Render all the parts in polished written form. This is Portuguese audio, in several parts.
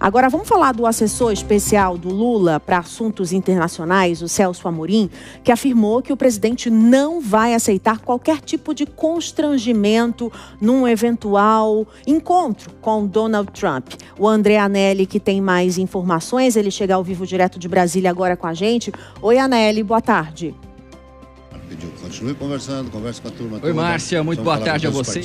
Agora vamos falar do assessor especial do Lula para assuntos internacionais, o Celso Amorim, que afirmou que o presidente não vai aceitar qualquer tipo de constrangimento num eventual encontro com Donald Trump. O André Anelli, que tem mais informações, ele chega ao vivo direto de Brasília agora com a gente. Oi, Anelli, boa tarde. Continue conversando, converse com a turma. Oi, Márcia, muito boa tarde a você.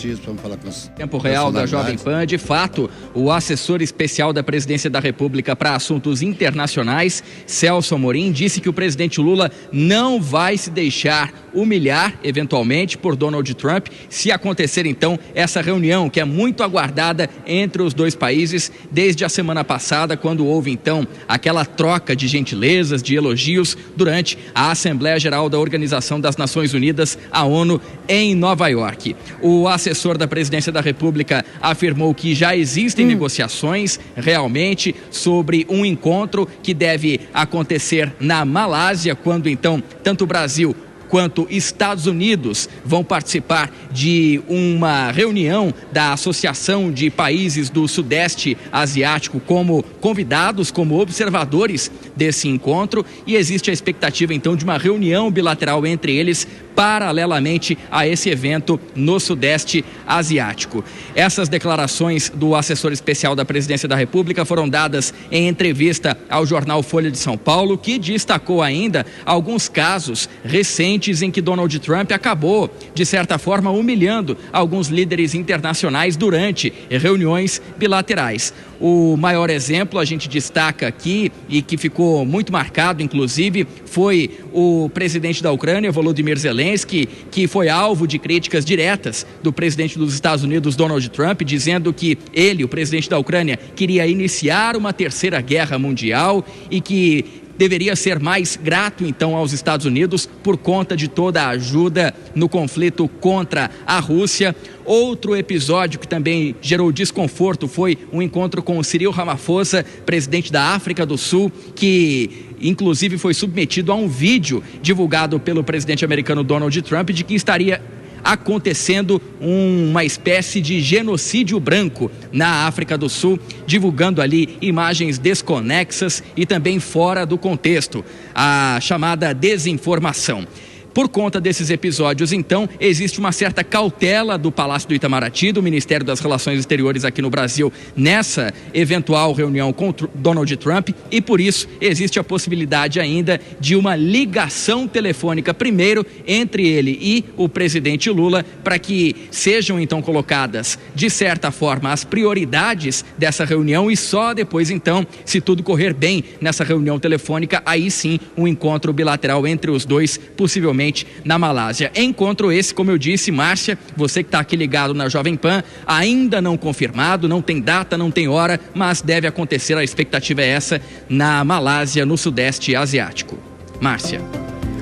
Tempo real da Jovem Pan. De fato, o assessor especial da Presidência da República para Assuntos Internacionais, Celso Amorim, disse que o presidente Lula não vai se deixar humilhar, eventualmente, por Donald Trump, se acontecer, então, essa reunião, que é muito aguardada entre os dois países desde a semana passada, quando houve, então, aquela troca de gentilezas, de elogios, durante a Assembleia Geral da Organização das Nações Unidas, a ONU, em Nova York. O assessor da Presidência da República afirmou que já existem negociações realmente sobre um encontro que deve acontecer na Malásia, quando então tanto o Brasil quanto Estados Unidos vão participar de uma reunião da Associação de Países do Sudeste Asiático como convidados, como observadores desse encontro, e existe a expectativa então de uma reunião bilateral entre eles paralelamente a esse evento no Sudeste Asiático. Essas declarações do assessor especial da Presidência da República foram dadas em entrevista ao jornal Folha de São Paulo, que destacou ainda alguns casos recentes em que Donald Trump acabou, de certa forma, humilhando alguns líderes internacionais durante reuniões bilaterais. O maior exemplo a gente destaca aqui, e que ficou muito marcado, inclusive, foi o presidente da Ucrânia, Volodymyr Zelensky, que foi alvo de críticas diretas do presidente dos Estados Unidos, Donald Trump, dizendo que ele, o presidente da Ucrânia, queria iniciar uma terceira guerra mundial e que deveria ser mais grato, então, aos Estados Unidos por conta de toda a ajuda no conflito contra a Rússia. Outro episódio que também gerou desconforto foi um encontro com o Cyril Ramaphosa, presidente da África do Sul, que inclusive foi submetido a um vídeo divulgado pelo presidente americano Donald Trump de que estaria acontecendo uma espécie de genocídio branco na África do Sul, divulgando ali imagens desconexas e também fora do contexto, a chamada desinformação. Por conta desses episódios, então, existe uma certa cautela do Palácio do Itamaraty, do Ministério das Relações Exteriores aqui no Brasil, nessa eventual reunião com Donald Trump, e por isso existe a possibilidade ainda de uma ligação telefônica primeiro entre ele e o presidente Lula, para que sejam então colocadas, de certa forma, as prioridades dessa reunião, e só depois, então, se tudo correr bem nessa reunião telefônica, aí sim um encontro bilateral entre os dois, possivelmente na Malásia. Encontro esse, como eu disse, Márcia, você que está aqui ligado na Jovem Pan, ainda não confirmado, não tem data, não tem hora, mas deve acontecer, a expectativa é essa, na Malásia, no Sudeste Asiático. Márcia.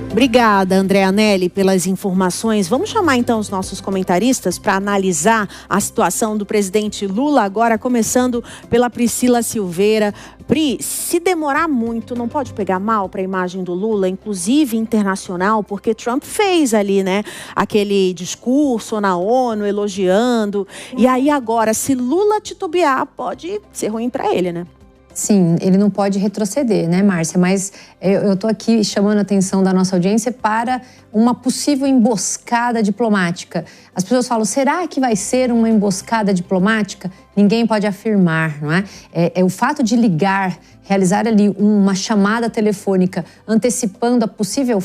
Obrigada, André Anelli, pelas informações. Vamos chamar então os nossos comentaristas para analisar a situação do presidente Lula, agora começando pela Priscila Silveira. Pri, se demorar muito, não pode pegar mal para a imagem do Lula, inclusive internacional, porque Trump fez ali, né, aquele discurso na ONU elogiando. E aí agora, se Lula titubear, pode ser ruim para ele, né? Sim, ele não pode retroceder, né, Márcia? Mas eu estou aqui chamando a atenção da nossa audiência para uma possível emboscada diplomática. As pessoas falam, será que vai ser uma emboscada diplomática? Ninguém pode afirmar, não é? É o fato de ligar, realizar ali uma chamada telefônica antecipando a possível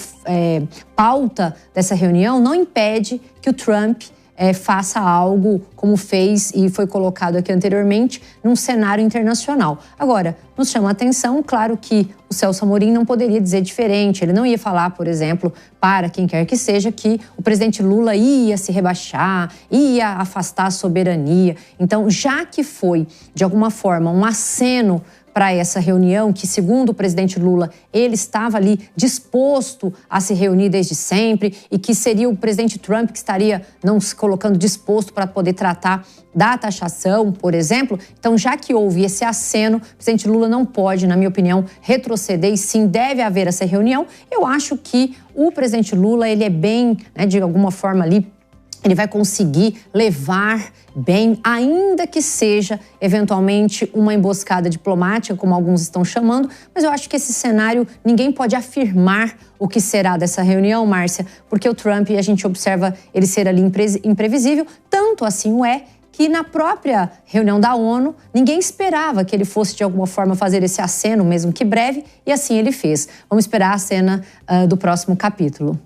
pauta dessa reunião, não impede que o Trump faça algo como fez e foi colocado aqui anteriormente num cenário internacional. Agora, nos chama a atenção, claro que o Celso Amorim não poderia dizer diferente. Ele não ia falar, por exemplo, para quem quer que seja, que o presidente Lula ia se rebaixar, ia afastar a soberania. Então, já que foi, de alguma forma, um aceno para essa reunião, que segundo o presidente Lula, ele estava ali disposto a se reunir desde sempre e que seria o presidente Trump que estaria não se colocando disposto para poder tratar da taxação, por exemplo. Então, já que houve esse aceno, o presidente Lula não pode, na minha opinião, retroceder e sim deve haver essa reunião. Eu acho que o presidente Lula, ele é bem, né, de alguma forma ali, ele vai conseguir levar bem, ainda que seja eventualmente uma emboscada diplomática, como alguns estão chamando, mas eu acho que esse cenário ninguém pode afirmar o que será dessa reunião, Márcia, porque o Trump, a gente observa ele ser ali imprevisível, tanto assim o é que na própria reunião da ONU, ninguém esperava que ele fosse de alguma forma fazer esse aceno, mesmo que breve, e assim ele fez. Vamos esperar a cena do próximo capítulo.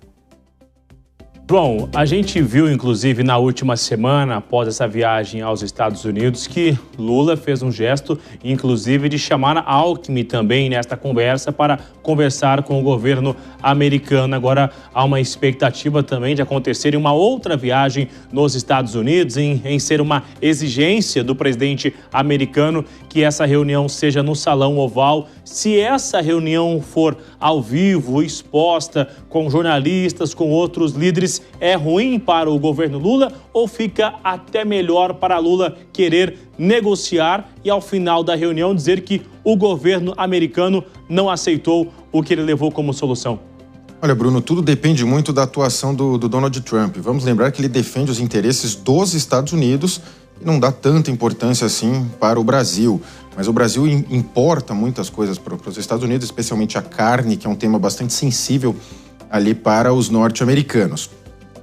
Bom, a gente viu, inclusive, na última semana, após essa viagem aos Estados Unidos, que Lula fez um gesto, inclusive, de chamar a Alckmin também nesta conversa para conversar com o governo americano. Agora, há uma expectativa também de acontecer uma outra viagem nos Estados Unidos, em ser uma exigência do presidente americano que essa reunião seja no Salão Oval. Se essa reunião for ao vivo, exposta, com jornalistas, com outros líderes, é ruim para o governo Lula ou fica até melhor para Lula querer negociar e, ao final da reunião, dizer que o governo americano não aceitou o que ele levou como solução? Olha, Bruno, tudo depende muito da atuação do Donald Trump. Vamos lembrar que ele defende os interesses dos Estados Unidos e não dá tanta importância assim para o Brasil. Mas o Brasil importa muitas coisas para os Estados Unidos, especialmente a carne, que é um tema bastante sensível ali para os norte-americanos.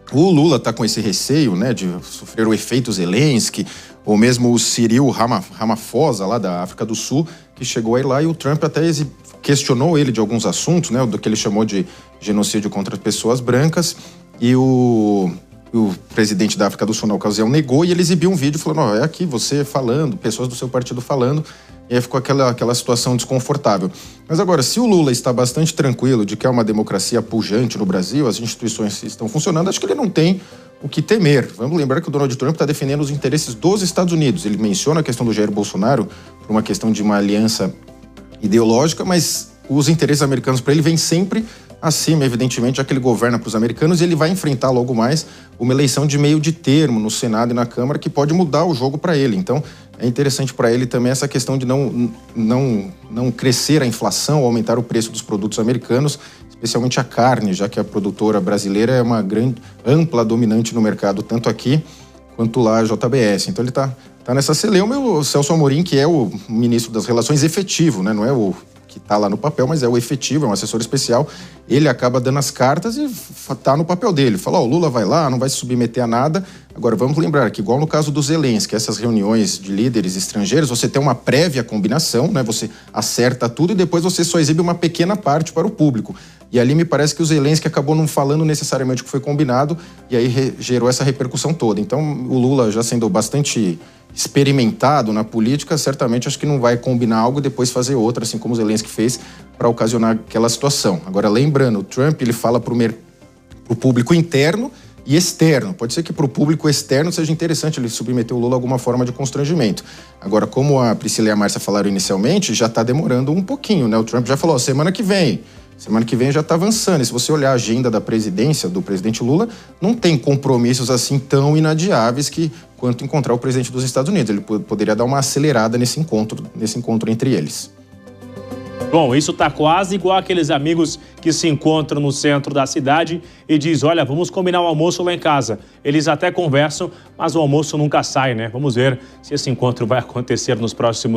O Lula está com esse receio, né, de sofrer o efeito Zelensky, ou mesmo o Cyril Ramaphosa, lá da África do Sul, que chegou aí lá, e o Trump até questionou ele de alguns assuntos, né, do que ele chamou de genocídio contra pessoas brancas, e o presidente da África do Sul, na ocasião, negou, e ele exibiu um vídeo falando, é aqui você falando, pessoas do seu partido falando, e aí ficou aquela situação desconfortável. Mas agora, se o Lula está bastante tranquilo de que é uma democracia pujante no Brasil, as instituições estão funcionando, acho que ele não tem o que temer. Vamos lembrar que o Donald Trump está defendendo os interesses dos Estados Unidos. Ele menciona a questão do Jair Bolsonaro por uma questão de uma aliança ideológica, mas os interesses americanos para ele vêm sempre acima, evidentemente, já que ele governa para os americanos, e ele vai enfrentar logo mais uma eleição de meio de termo no Senado e na Câmara que pode mudar o jogo para ele. Então, é interessante para ele também essa questão de não crescer a inflação, aumentar o preço dos produtos americanos, especialmente a carne, já que a produtora brasileira é uma grande, ampla dominante no mercado, tanto aqui quanto lá a JBS. Então ele tá nessa celeuma. E o Celso Amorim, que é o ministro das Relações efetivo, né? Não é o que está lá no papel, mas é o efetivo, é um assessor especial, ele acaba dando as cartas e está no papel dele. Fala, o Lula vai lá, não vai se submeter a nada. Agora, vamos lembrar que, igual no caso do Zelensky, essas reuniões de líderes estrangeiros, você tem uma prévia combinação, né? Você acerta tudo e depois você só exibe uma pequena parte para o público. E ali me parece que o Zelensky acabou não falando necessariamente o que foi combinado e aí gerou essa repercussão toda. Então, o Lula, já sendo bastante experimentado na política, certamente acho que não vai combinar algo e depois fazer outra, assim como o Zelensky fez, para ocasionar aquela situação. Agora, lembrando, o Trump ele fala para o público interno e externo. Pode ser que para o público externo seja interessante ele submeter o Lula a alguma forma de constrangimento. Agora, como a Priscila e a Márcia falaram inicialmente, já está demorando um pouquinho, né? O Trump já falou, semana que vem já está avançando. E se você olhar a agenda da presidência do presidente Lula, não tem compromissos assim tão inadiáveis quanto encontrar o presidente dos Estados Unidos. Ele poderia dar uma acelerada nesse encontro entre eles. Bom, isso tá quase igual aqueles amigos que se encontram no centro da cidade e diz, olha, vamos combinar o almoço lá em casa. Eles até conversam, mas o almoço nunca sai, né? Vamos ver se esse encontro vai acontecer nos próximos